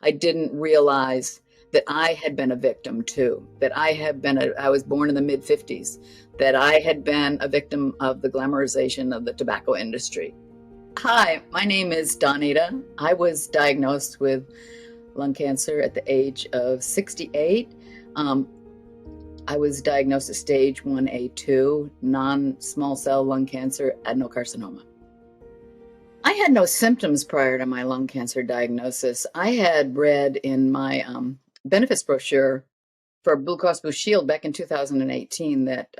I didn't realize that I had been a victim too, that I was born in the mid 50s, that I had been a victim of the glamorization of the tobacco industry. Hi, my name is Donnita. I was diagnosed with lung cancer at the age of 68. Um, I was diagnosed at stage 1A2, non-small cell lung cancer, adenocarcinoma. I had no symptoms prior to my lung cancer diagnosis. I had read in my benefits brochure for Blue Cross Blue Shield back in 2018 that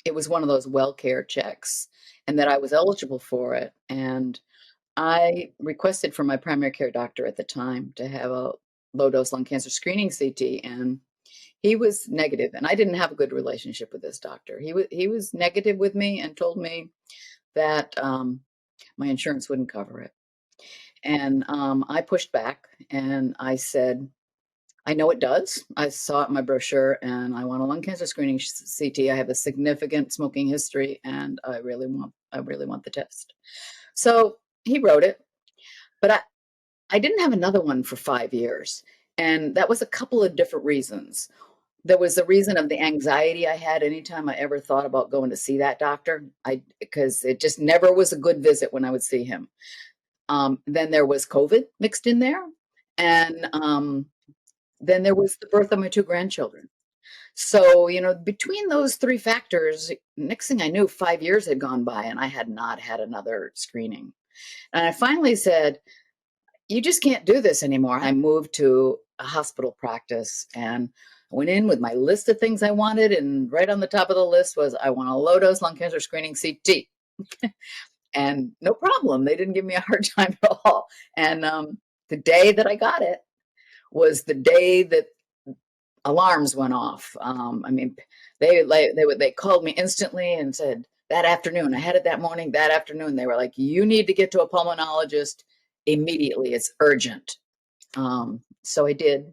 it was one of those well care checks and that I was eligible for it. And I requested from my primary care doctor at the time to have a low dose lung cancer screening CT, and he was negative, and I didn't have a good relationship with this doctor. He was negative with me and told me that my insurance wouldn't cover it. And I pushed back and I said, I know it does. I saw it in my brochure and I want a lung cancer screening CT. I have a significant smoking history and I really want the test. So he wrote it, but I didn't have another one for 5 years. And that was a couple of different reasons. There was the reason of the anxiety I had anytime I ever thought about going to see that doctor. Because it just never was a good visit when I would see him. Then there was COVID mixed in there. And then there was the birth of my two grandchildren. So, between those three factors, next thing I knew, 5 years had gone by and I had not had another screening. And I finally said, you just can't do this anymore. I moved to a hospital practice and I went in with my list of things I wanted. And right on the top of the list was, I want a low dose lung cancer screening CT. And no problem. They didn't give me a hard time at all. And the day that I got it was the day that alarms went off. I mean, they called me instantly and said that afternoon. I had it that morning. That afternoon, they were like, "You need to get to a pulmonologist immediately. It's urgent." So I did,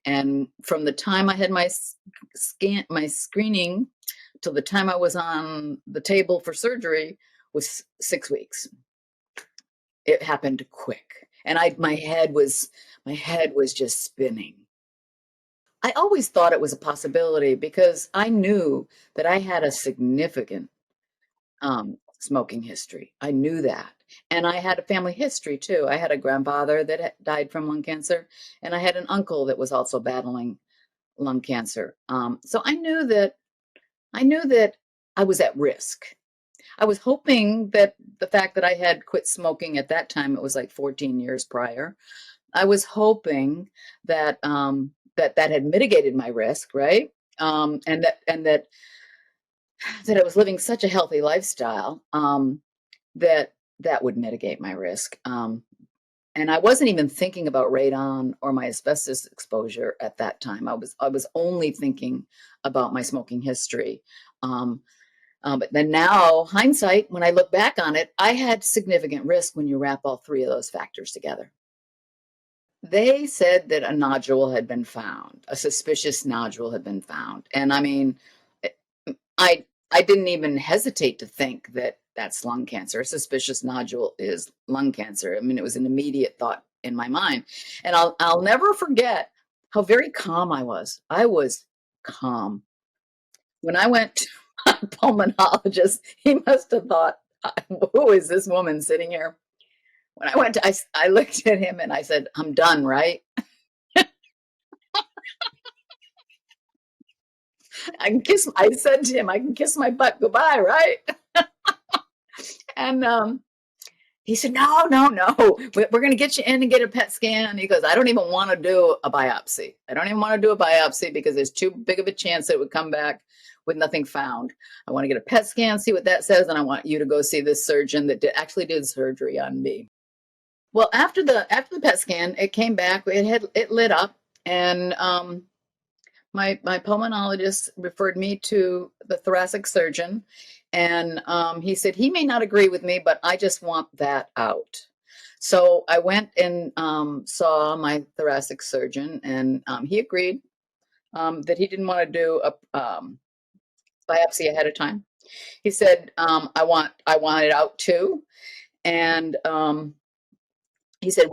and from the time I had my screening till the time I was on the table for surgery was 6 weeks. It happened quick, and my head was just spinning. I always thought it was a possibility because I knew that I had a significant smoking history. I knew that. And I had a family history too. I had a grandfather that died from lung cancer, and I had an uncle that was also battling lung cancer. So I knew that I was at risk. I was hoping that the fact that I had quit smoking at that time, it was like 14 years prior. I was hoping that that had mitigated my risk, right? And that I was living such a healthy lifestyle, that that would mitigate my risk. And I wasn't even thinking about radon or my asbestos exposure at that time. I was only thinking about my smoking history. Um, but then now, hindsight, when I look back on it, I had significant risk when you wrap all three of those factors together. They said that a nodule had been found, a suspicious nodule had been found. And I mean, I I didn't even hesitate to think that that's lung cancer. A suspicious nodule is lung cancer. I mean, it was an immediate thought in my mind. And I'll never forget how very calm I was. I was calm. When I went to my pulmonologist, he must have thought, who is this woman sitting here? When I went to, I looked at him and I said, I'm done, right? I said to him, I can kiss my butt goodbye, right? And he said, no, no, no, we're going to get you in and get a PET scan. He goes, I don't even want to do a biopsy. I don't even want to do a biopsy because there's too big of a chance that it would come back with nothing found. I want to get a PET scan, see what that says, and I want you to go see this surgeon that actually did surgery on me. Well, after the PET scan, it came back. It lit up, and my pulmonologist referred me to the thoracic surgeon, and he said he may not agree with me, but I just want that out. So I went and saw my thoracic surgeon, and he agreed that he didn't want to do a biopsy ahead of time. He said, I want it out too, and he said,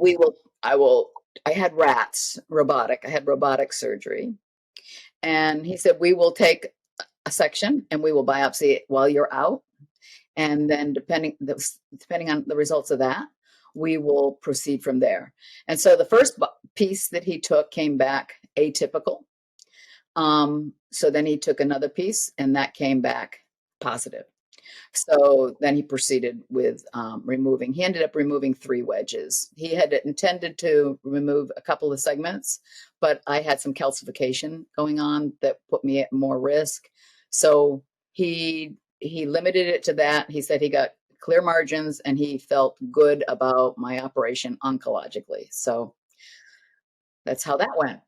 I will I had I had robotic surgery. And he said, we will take a section and we will biopsy it while you're out. And then depending on the results of that, we will proceed from there. And so the first piece that he took came back atypical. So then he took another piece and that came back positive. So then he proceeded with he ended up removing 3 wedges. He had intended to remove a couple of segments, but I had some calcification going on that put me at more risk. So he limited it to that. He said he got clear margins and he felt good about my operation oncologically. So that's how that went.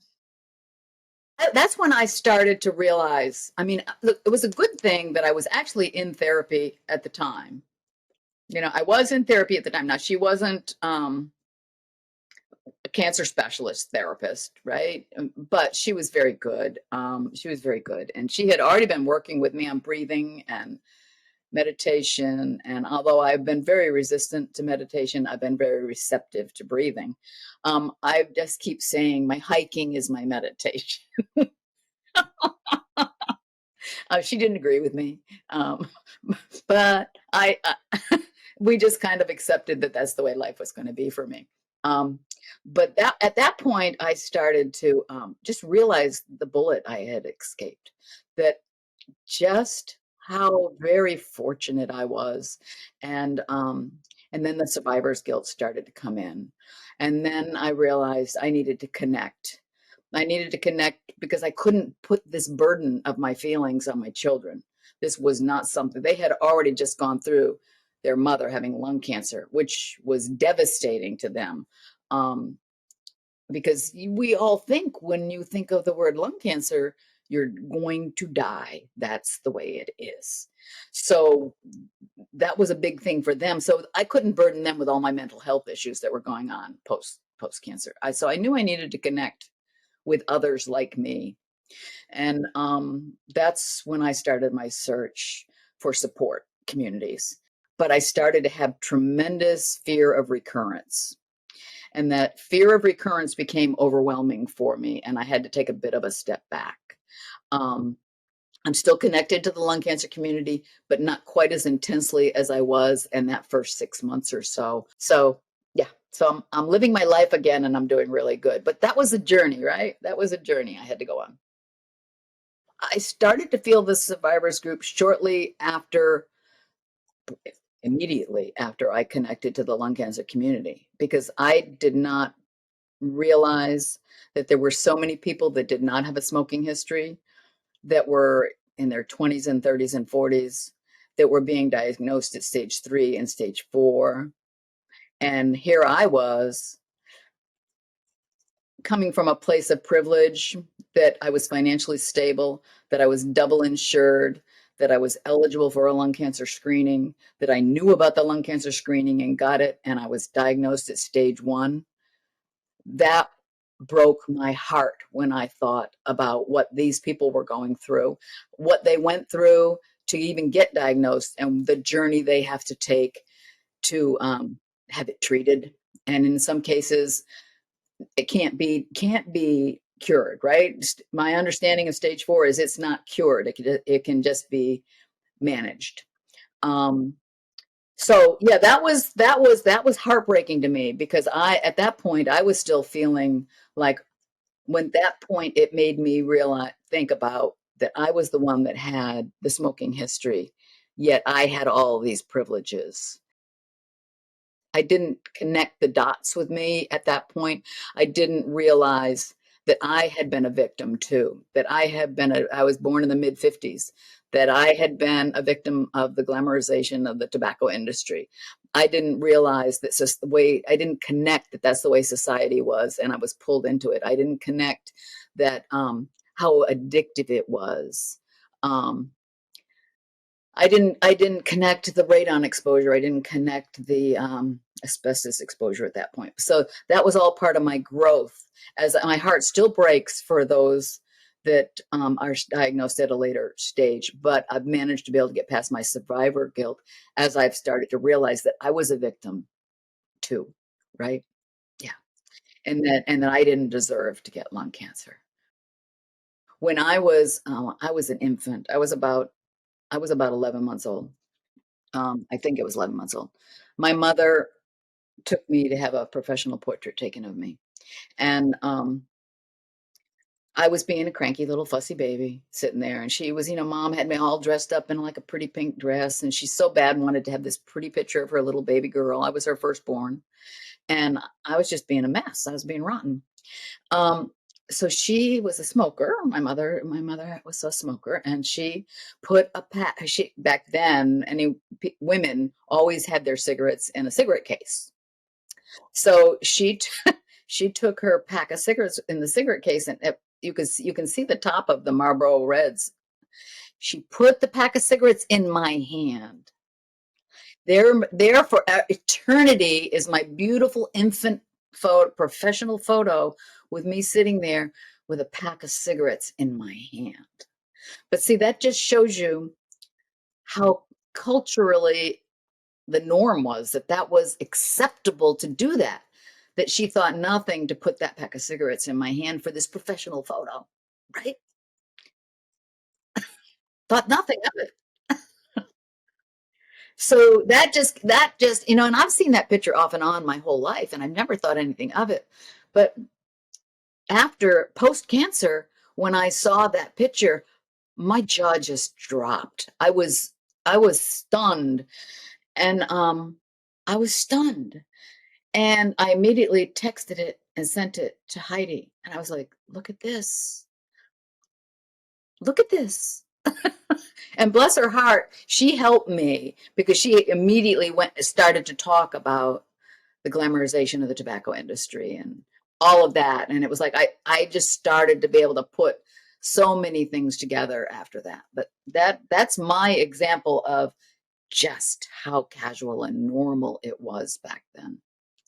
That's when I started to realize, I mean, look, it was a good thing that I was actually in therapy at the time. I was in therapy at the time. Now, she wasn't a cancer specialist therapist, right? But she was very good. She was very good. And she had already been working with me on breathing and meditation. And although I've been very resistant to meditation, I've been very receptive to breathing. I just keep saying my hiking is my meditation. She didn't agree with me, um, but we just kind of accepted that that's the way life was going to be for me. Um, but at that point, I started to just realize the bullet I had escaped. That just how very fortunate I was, and and then the survivor's guilt started to come in, and then I realized I needed to connect. I needed to connect because I couldn't put this burden of my feelings on my children. This was not something they had already just gone through their mother having lung cancer, which was devastating to them. Um, because we all think when you think of the word lung cancer, you're going to die. That's the way it is. So that was a big thing for them. So I couldn't burden them with all my mental health issues that were going on post cancer. So I knew I needed to connect with others like me. And that's when I started my search for support communities. But I started to have tremendous fear of recurrence. And that fear of recurrence became overwhelming for me. And I had to take a bit of a step back. Um, I'm still connected to the lung cancer community, but not quite as intensely as I was in that first 6 months or so. So, yeah, so I'm living my life again and I'm doing really good. But that was a journey, right? That was a journey I had to go on. I started to feel the survivors group shortly after, immediately after I connected to the lung cancer community, because I did not realize that there were so many people that did not have a smoking history that were in their 20s and 30s and 40s that were being diagnosed at stage 3 and stage 4. And here I was coming from a place of privilege, that I was financially stable, that I was double insured, that I was eligible for a lung cancer screening, that I knew about the lung cancer screening and got it, and I was diagnosed at stage 1. That broke my heart when I thought about what these people were going through, what they went through to even get diagnosed, and the journey they have to take to have it treated. And in some cases, it can't be cured, right? My understanding of stage 4 is it's not cured. It can just be managed. Um, so yeah, that was heartbreaking to me, because at that point I was still feeling like, when that point it made me think about that I was the one that had the smoking history, yet I had all these privileges. I didn't connect the dots with me at that point. I didn't realize that I had been a victim too, that I was born in the mid 50s, that I had been a victim of the glamorization of the tobacco industry. I didn't realize that's just the way, I didn't connect that that's the way society was, and I was pulled into it. I didn't connect that how addictive it was. Um, I didn't connect the radon exposure. I didn't connect the asbestos exposure at that point. So that was all part of my growth. As my heart still breaks for those that are diagnosed at a later stage, but I've managed to be able to get past my survivor guilt as I've started to realize that I was a victim too, right? Yeah. and that I didn't deserve to get lung cancer. When I was an infant. I was about 11 months old. I think it was 11 months old. My mother took me to have a professional portrait taken of me, and I was being a cranky little fussy baby sitting there, and she was, mom had me all dressed up in like a pretty pink dress, and she so bad wanted to have this pretty picture of her little baby girl. I was her firstborn, and I was just being a mess. I was being rotten. Um, so she was a smoker. My mother was a smoker, and she put a pack. She back then, women always had their cigarettes in a cigarette case. So she took her pack of cigarettes in the cigarette case, and you can see the top of the Marlboro Reds. She put the pack of cigarettes in my hand. There for eternity is my beautiful infant professional photo with me sitting there with a pack of cigarettes in my hand. But see, that just shows you how culturally the norm was that was acceptable to do that. That she thought nothing to put that pack of cigarettes in my hand for this professional photo, right? Thought nothing of it. So that just, and I've seen that picture off and on my whole life, and I've never thought anything of it. But after post cancer, when I saw that picture, my jaw just dropped. I was stunned, and I was stunned, and I immediately texted it and sent it to Heidi, and I was like, "Look at this! Look at this!" And bless her heart, she helped me because she immediately started to talk about the glamorization of the tobacco industry and all of that. And it was like I just started to be able to put so many things together after that. But that's my example of just how casual and normal it was back then.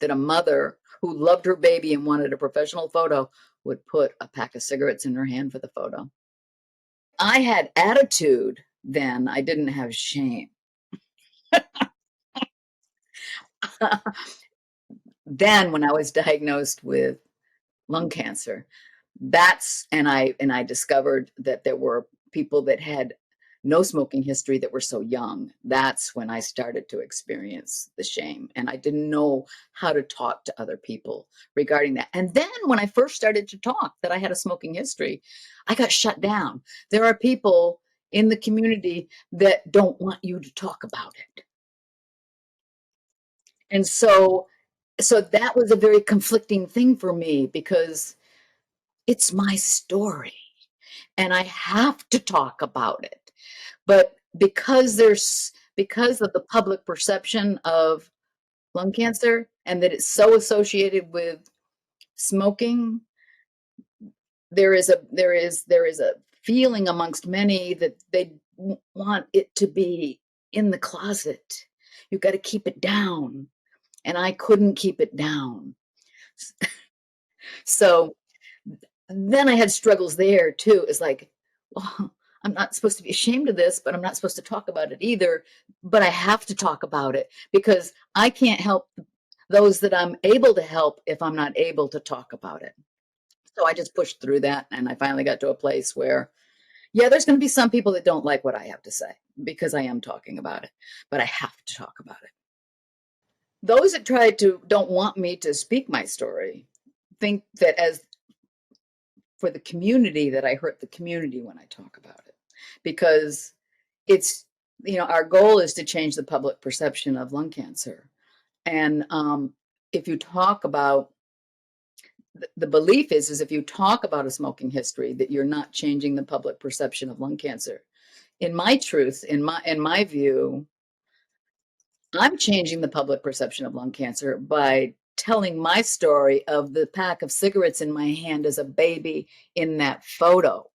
That a mother who loved her baby and wanted a professional photo would put a pack of cigarettes in her hand for the photo. I had attitude then, I didn't have shame. Then when I was diagnosed with lung cancer, and I discovered that there were people that had no smoking history that were so young. That's when I started to experience the shame, and I didn't know how to talk to other people regarding that. And then when I first started to talk that I had a smoking history, I got shut down. There are people in the community that don't want you to talk about it. And so that was a very conflicting thing for me because it's my story and I have to talk about it. But because of the public perception of lung cancer and that it's so associated with smoking, there is a feeling amongst many that they want it to be in the closet. You've got to keep it down. And I couldn't keep it down. So then I had struggles there too. It's like, well, I'm not supposed to be ashamed of this, but I'm not supposed to talk about it either. But I have to talk about it because I can't help those that I'm able to help if I'm not able to talk about it. So I just pushed through that and I finally got to a place where, yeah, there's going to be some people that don't like what I have to say because I am talking about it, but I have to talk about it. Those that try to don't want me to speak my story think that as for the community that I hurt the community when I talk about it because it's our goal is to change the public perception of lung cancer and if you talk about the belief is if you talk about a smoking history that you're not changing the public perception of lung cancer. In my truth, in my view, I'm changing the public perception of lung cancer by telling my story of the pack of cigarettes in my hand as a baby in that photo.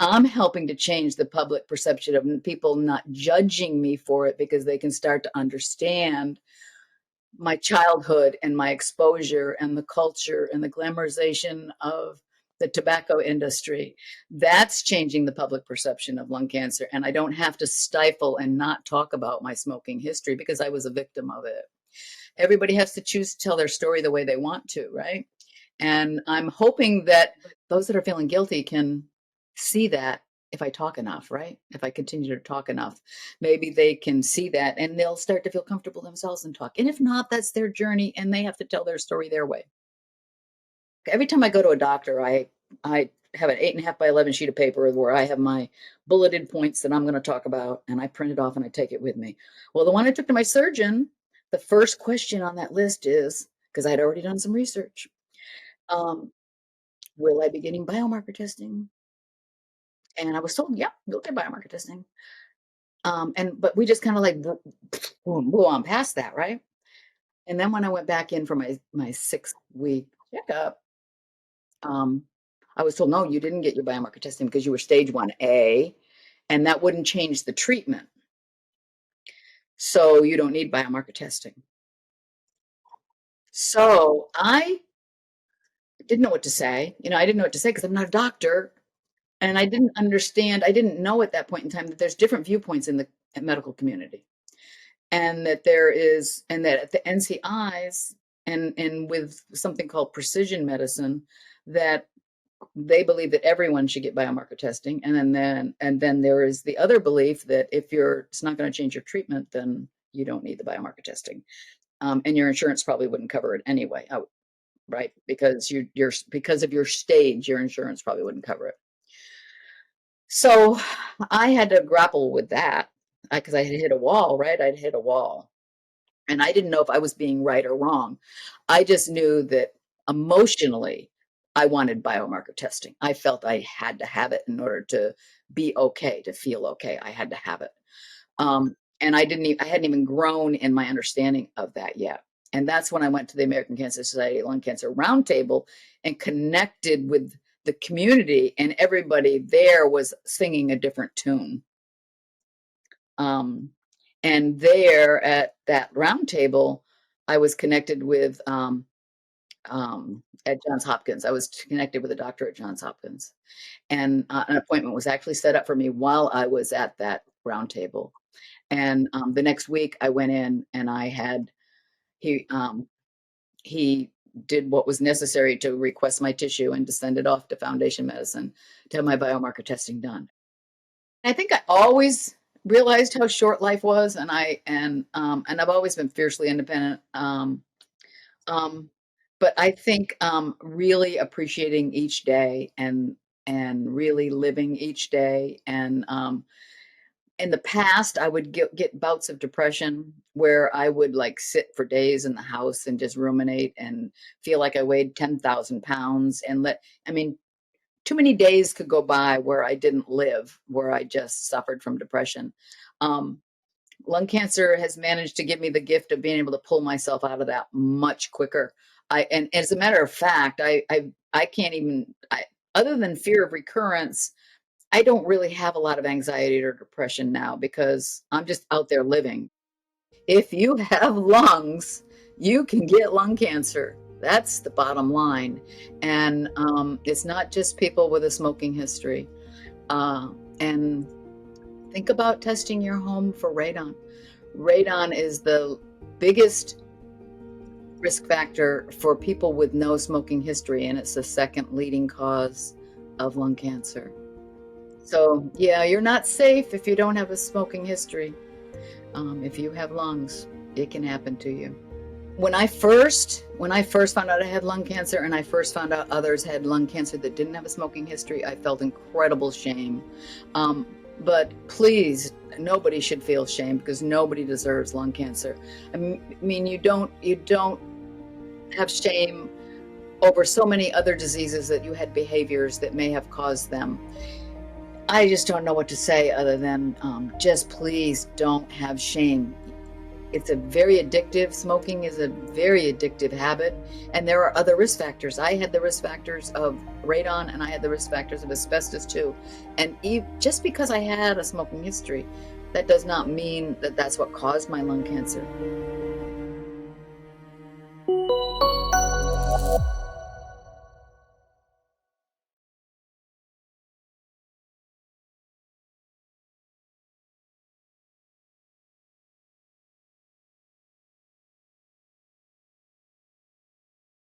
I'm helping to change the public perception of people not judging me for it because they can start to understand my childhood and my exposure and the culture and the glamorization of the tobacco industry. That's changing the public perception of lung cancer. And I don't have to stifle and not talk about my smoking history because I was a victim of it. Everybody has to choose to tell their story the way they want to, right? And I'm hoping that those that are feeling guilty can see that if I talk enough, right? If I continue to talk enough, maybe they can see that and they'll start to feel comfortable themselves and talk. And if not, that's their journey and they have to tell their story their way. Every time I go to a doctor, I have an 8.5 by 11 sheet of paper where I have my bulleted points that I'm going to talk about, and I print it off and I take it with me. Well, the one I took to my surgeon, the first question on that list is, because I'd already done some research, um, will I be getting biomarker testing? And I was told, yeah, you'll get biomarker testing. But we just kind of like boom, blew on past that, right? And then when I went back in for my 6-week checkup, um, I was told, no, you didn't get your biomarker testing because you were stage 1A, and that wouldn't change the treatment. So you don't need biomarker testing. So I didn't know what to say. I didn't know what to say because I'm not a doctor. And I didn't understand, I didn't know at that point in time that there's different viewpoints in the medical community. And that at the NCIs and with something called precision medicine, that they believe that everyone should get biomarker testing. And then there is the other belief that if it's not going to change your treatment, then you don't need the biomarker testing. And your insurance probably wouldn't cover it anyway, right? Because because of your stage, your insurance probably wouldn't cover it. So I had to grapple with that because I had hit a wall, right? I'd hit a wall. And I didn't know if I was being right or wrong. I just knew that emotionally, I wanted biomarker testing. I felt I had to have it in order to be okay, to feel okay. I had to have it. And I hadn't even grown in my understanding of that yet. And that's when I went to the American Cancer Society Lung Cancer Roundtable and connected with the community, and everybody there was singing a different tune. And there at that roundtable, I was connected with at Johns Hopkins. I was connected with a doctor at Johns Hopkins, and an appointment was actually set up for me while I was at that roundtable. And the next week, I went in, and he he did what was necessary to request my tissue and to send it off to Foundation Medicine to have my biomarker testing done. I think I always realized how short life was, and I've always been fiercely independent. Um, but I think really appreciating each day and really living each day. And in the past, I would get bouts of depression where I would like sit for days in the house and just ruminate and feel like I weighed 10,000 pounds I mean, too many days could go by where I didn't live, where I just suffered from depression. Um, Lung cancer has managed to give me the gift of being able to pull myself out of that much quicker. And as a matter of fact, I can't even, other than fear of recurrence, I don't really have a lot of anxiety or depression now because I'm just out there living. If you have lungs, you can get lung cancer. That's the bottom line. And it's not just people with a smoking history. And think about testing your home for radon. Radon is the biggest risk factor for people with no smoking history, and it's the second leading cause of lung cancer. So, yeah, you're not safe if you don't have a smoking history. If you have lungs, it can happen to you. When I first found out I had lung cancer, and I first found out others had lung cancer that didn't have a smoking history, I felt incredible shame. But please, nobody should feel shame because nobody deserves lung cancer. I mean, you don't have shame over so many other diseases that you had behaviors that may have caused them. I just don't know what to say other than just please don't have shame. It's a very addictive. Smoking is a very addictive habit, and there are other risk factors. I had the risk factors of radon, and I had the risk factors of asbestos too. And just because I had a smoking history, that does not mean that that's what caused my lung cancer.